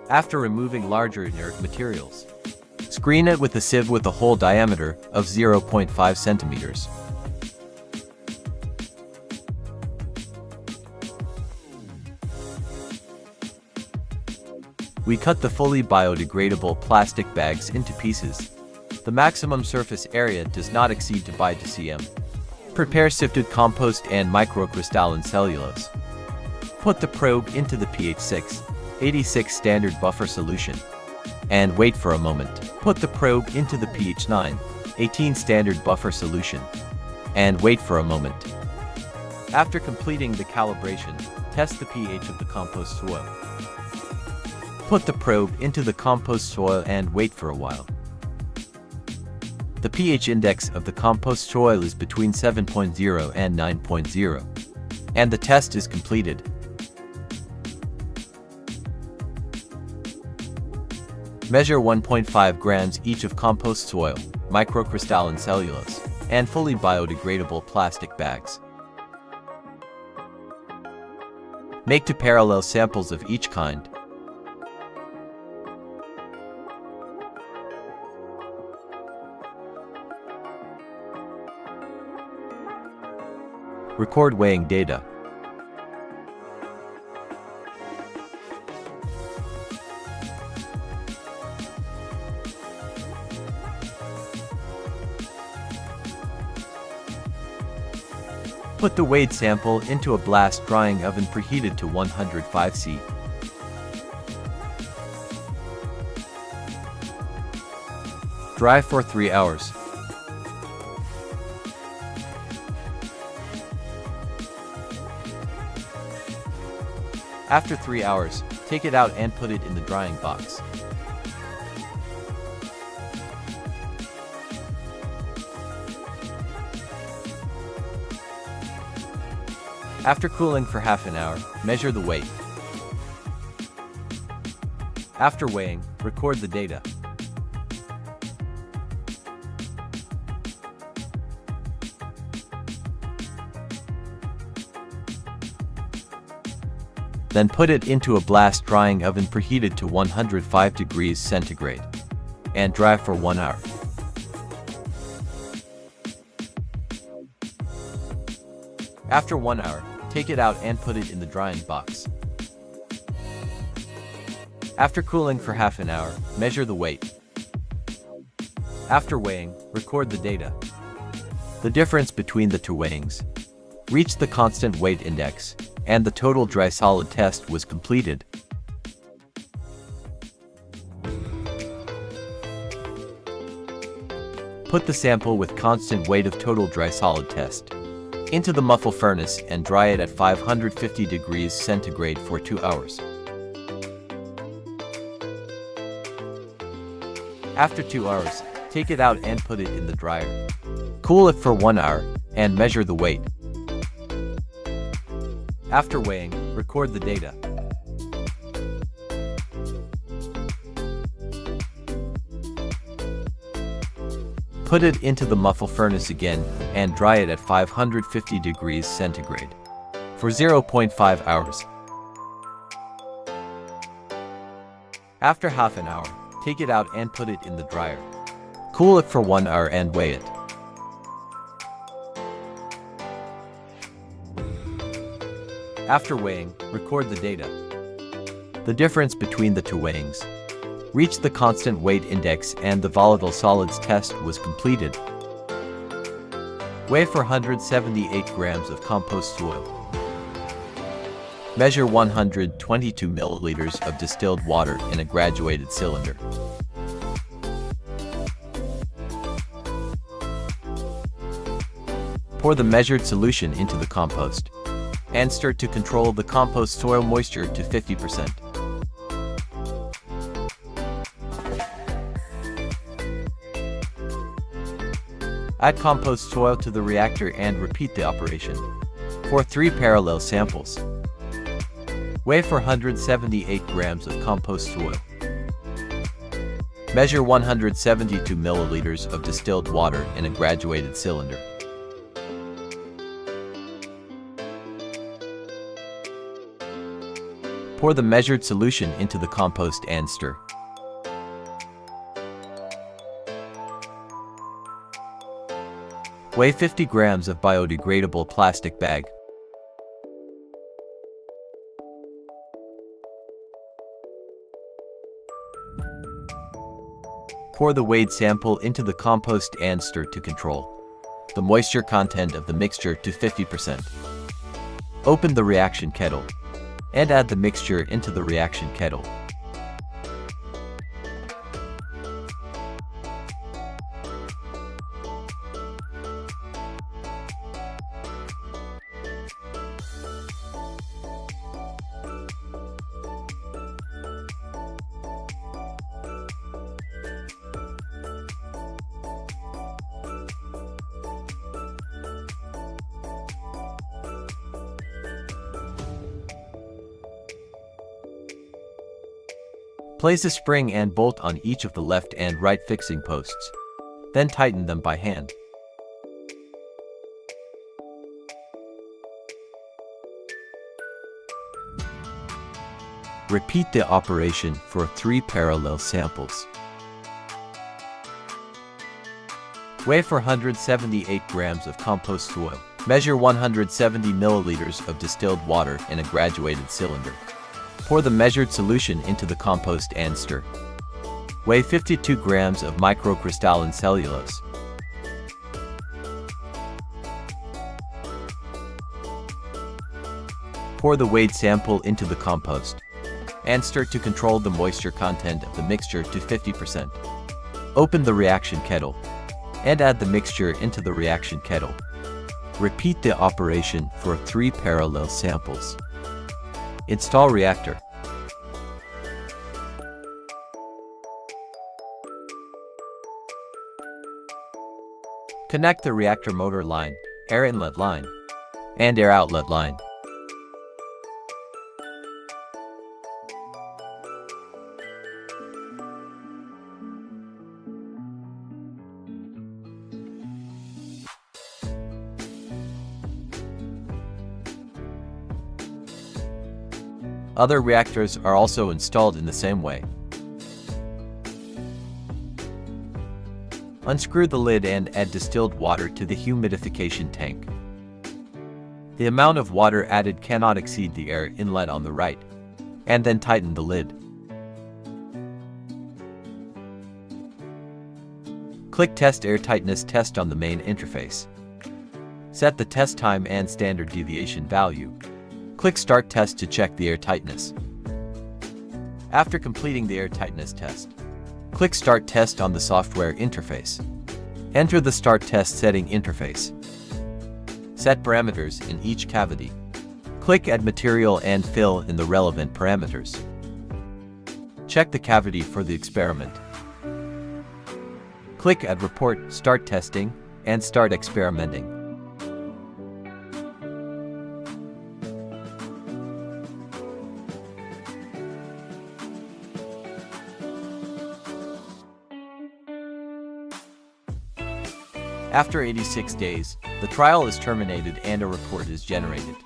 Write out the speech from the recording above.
After removing larger inert materials, screen it with a sieve with a hole diameter of 0.5 centimeters. We cut the fully biodegradable plastic bags into pieces. The maximum surface area does not exceed 2 by 2 cm. Prepare sifted compost and microcrystalline cellulose. Put the probe into the pH 6.86 standard buffer solution and wait for a moment. Put the probe into the pH 9.18 standard buffer solution and wait for a moment. After completing the calibration, test the pH of the compost soil. Put the probe into the compost soil and wait for a while. The pH index of the compost soil is between 7.0 and 9.0, and the test is completed. Measure 1.5 grams each of compost soil, microcrystalline cellulose, and fully biodegradable plastic bags. Make 2 parallel samples of each kind. Record weighing data. Put the weighed sample into a blast drying oven preheated to 105 C. Dry for 3 hours. After 3 hours, take it out and put it in the drying box. After cooling for half an hour, measure the weight. After weighing, record the data. Then put it into a blast drying oven preheated to 105 degrees centigrade and dry for 1 hour. After 1 hour, take it out and put it in the drying box. After cooling for half an hour, measure the weight. After weighing, record the data. The difference between the two weighings reached the constant weight index, and the total dry solid test was completed. Put the sample with constant weight of total dry solid test into the muffle furnace and dry it at 550 degrees centigrade for 2 hours. After 2 hours, take it out and put it in the dryer. Cool it for 1 hour and measure the weight. After weighing, record the data. Put it into the muffle furnace again and dry it at 550 degrees centigrade for 0.5 hours. After half an hour, take it out and put it in the dryer. Cool it for 1 hour and weigh it. After weighing, record the data. The difference between the two weighings reached the constant weight index and the volatile solids test was completed. Weigh for 178 grams of compost soil. Measure 122 milliliters of distilled water in a graduated cylinder. Pour the measured solution into the compost and stir to control the compost soil moisture to 50%. Add compost soil to the reactor and repeat the operation for 3 parallel samples. Weigh for 178 grams of compost soil. Measure 172 milliliters of distilled water in a graduated cylinder. Pour the measured solution into the compost and stir. Weigh 50 grams of biodegradable plastic bag. Pour the weighed sample into the compost and stir to control the moisture content of the mixture to 50%. Open the reaction kettle and add the mixture into the reaction kettle. Place a spring and bolt on each of the left and right fixing posts. Then tighten them by hand. Repeat the operation for 3 parallel samples. Weigh 478 grams of compost soil. Measure 170 milliliters of distilled water in a graduated cylinder. Pour the measured solution into the compost and stir. Weigh 52 grams of microcrystalline cellulose. Pour the weighed sample into the compost and stir to control the moisture content of the mixture to 50%. Open the reaction kettle and add the mixture into the reaction kettle. Repeat the operation for 3 parallel samples. Install reactor. Connect the reactor motor line, air inlet line, and air outlet line. Other reactors are also installed in the same way. Unscrew the lid and add distilled water to the humidification tank. The amount of water added cannot exceed the air inlet on the right, and then tighten the lid. Click Test Air Tightness Test on the main interface. Set the test time and standard deviation value. Click Start Test to check the air tightness. After completing the air tightness test, click Start Test on the software interface. Enter the Start Test setting interface. Set parameters in each cavity. Click Add Material and fill in the relevant parameters. Check the cavity for the experiment. Click Add Report, Start Testing, and Start Experimenting. After 86 days, the trial is terminated and a report is generated.